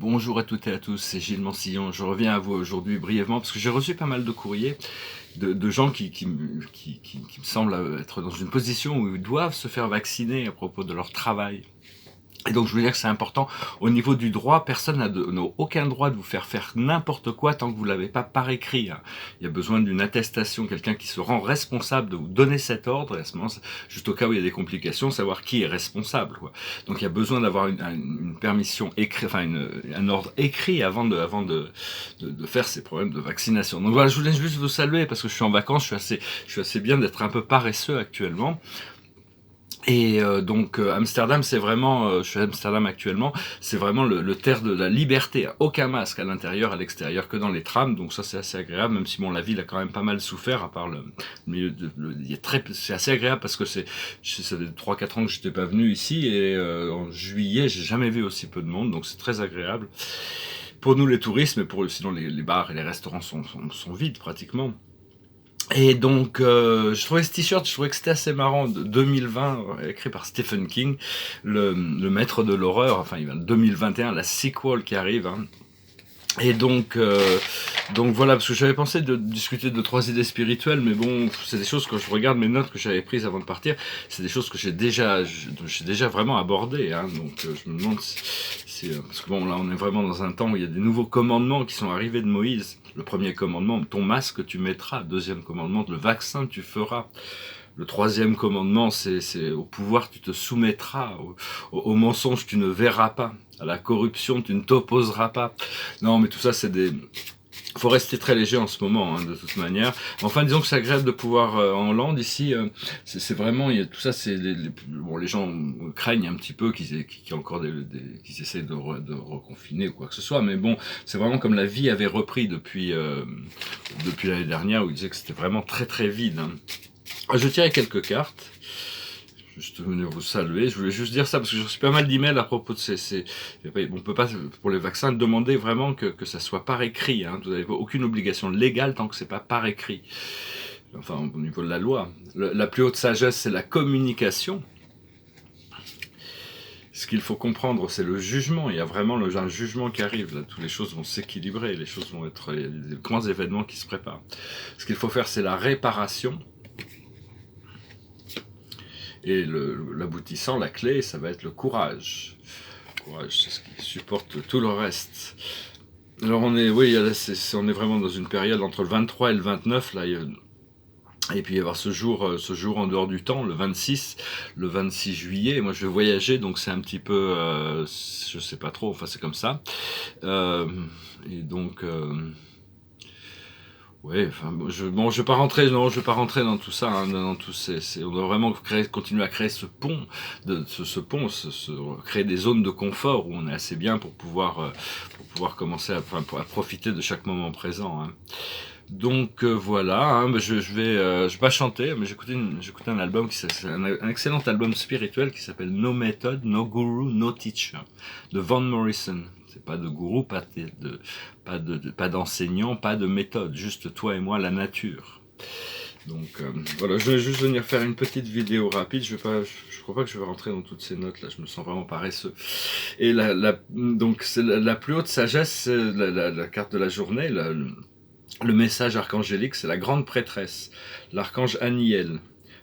Bonjour à toutes et à tous, c'est Gilles Mansillon. Je reviens à vous aujourd'hui brièvement parce que j'ai reçu pas mal de courriers de gens qui me semblent être dans une position où ils doivent se faire vacciner à propos de leur travail. Et donc je veux dire que c'est important, au niveau du droit, personne n'a aucun droit de vous faire n'importe quoi tant que vous ne l'avez pas par écrit. Hein. Il y a besoin d'une attestation, quelqu'un qui se rend responsable de vous donner cet ordre, et à ce moment, juste au cas où il y a des complications, savoir qui est responsable. Quoi. Donc il y a besoin d'avoir une permission écrite, enfin un ordre écrit avant de faire ces problèmes de vaccination. Donc voilà, je voulais juste vous saluer parce que je suis en vacances, je suis assez bien d'être un peu paresseux actuellement. Et donc Amsterdam, c'est vraiment, je suis à Amsterdam actuellement, c'est vraiment le terre de la liberté, aucun masque à l'intérieur, à l'extérieur, que dans les trams, donc ça c'est assez agréable, même si bon la ville a quand même pas mal souffert, à part le milieu c'est assez agréable parce que ça fait 3-4 ans que j'étais pas venu ici, et en juillet j'ai jamais vu aussi peu de monde, donc c'est très agréable. Pour nous les touristes, mais sinon les bars et les restaurants sont vides pratiquement. Et donc, je trouvais ce t-shirt, je trouvais que c'était assez marrant, de 2020, écrit par Stephen King, le maître de l'horreur, enfin, il va 2021, la sequel qui arrive, hein. Et donc voilà, parce que j'avais pensé de discuter de 3 idées spirituelles, mais bon, c'est des choses que je regarde mes notes que j'avais prises avant de partir, c'est des choses que j'ai déjà vraiment abordées, hein, donc je me demande parce que bon, là on est vraiment dans un temps où il y a des nouveaux commandements qui sont arrivés de Moïse. Le premier commandement, ton masque tu mettras. Deuxième commandement, le vaccin tu feras. Le troisième commandement, c'est au pouvoir tu te soumettras, au mensonge tu ne verras pas, à la corruption tu ne t'opposeras pas. Non, mais tout ça c'est des... faut rester très léger en ce moment, hein, de toute manière. Enfin, disons que c'est agréable de pouvoir en Hollande ici. C'est vraiment, il y a tout ça. C'est bon, les gens craignent un petit peu qu'ils y encore qu'ils essaient de reconfiner ou quoi que ce soit. Mais bon, c'est vraiment comme la vie avait repris depuis l'année dernière, où ils disaient que c'était vraiment très très vide. Hein. Je tirais quelques cartes. Juste venir vous saluer. Je voulais juste dire ça parce que j'ai reçu pas mal d'emails à propos de on peut pas, pour les vaccins, demander vraiment que ça soit par écrit. Hein. Vous n'avez aucune obligation légale tant que c'est pas par écrit. Enfin, au niveau de la loi. La plus haute sagesse, c'est la communication. Ce qu'il faut comprendre, c'est le jugement. Il y a vraiment un jugement qui arrive. Là, toutes les choses vont s'équilibrer. Les choses vont être... Il y a des grands événements qui se préparent. Ce qu'il faut faire, c'est la réparation. Et l'aboutissant, la clé, ça va être le courage. Le courage, c'est ce qui supporte tout le reste. Alors on est vraiment dans une période entre le 23 et le 29, là, et puis il va y avoir ce jour en dehors du temps, le 26 juillet. Moi je vais voyager, donc c'est un petit peu, je sais pas trop, enfin c'est comme ça. Et donc... oui, enfin, je vais pas rentrer dans tout ça, hein, dans on doit vraiment continuer à créer ce pont, créer des zones de confort où on est assez bien pour pouvoir commencer à profiter de chaque moment présent. Hein. Donc voilà, hein, je vais pas chanter, mais j'écoutais un album un excellent album spirituel qui s'appelle No Method, No Guru, No Teacher de Van Morrison. C'est pas de gourou, pas d'enseignant, pas de méthode, juste toi et moi, la nature. Donc voilà, je vais juste venir faire une petite vidéo rapide. Je crois pas que je vais rentrer dans toutes ces notes là. Je me sens vraiment paresseux. Et donc c'est la plus haute sagesse, la carte de la journée. Le message archangélique, c'est la grande prêtresse, l'archange Aniel.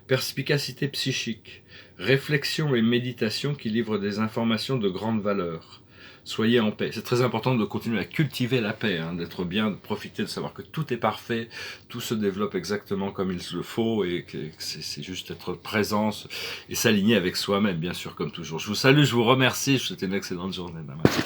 Perspicacité psychique, réflexion et méditation qui livrent des informations de grande valeur. Soyez en paix. C'est très important de continuer à cultiver la paix, hein, d'être bien, de profiter, de savoir que tout est parfait, tout se développe exactement comme il le faut, et que c'est juste être présent et s'aligner avec soi-même, bien sûr, comme toujours. Je vous salue, je vous remercie, je vous souhaite une excellente journée. Namaste.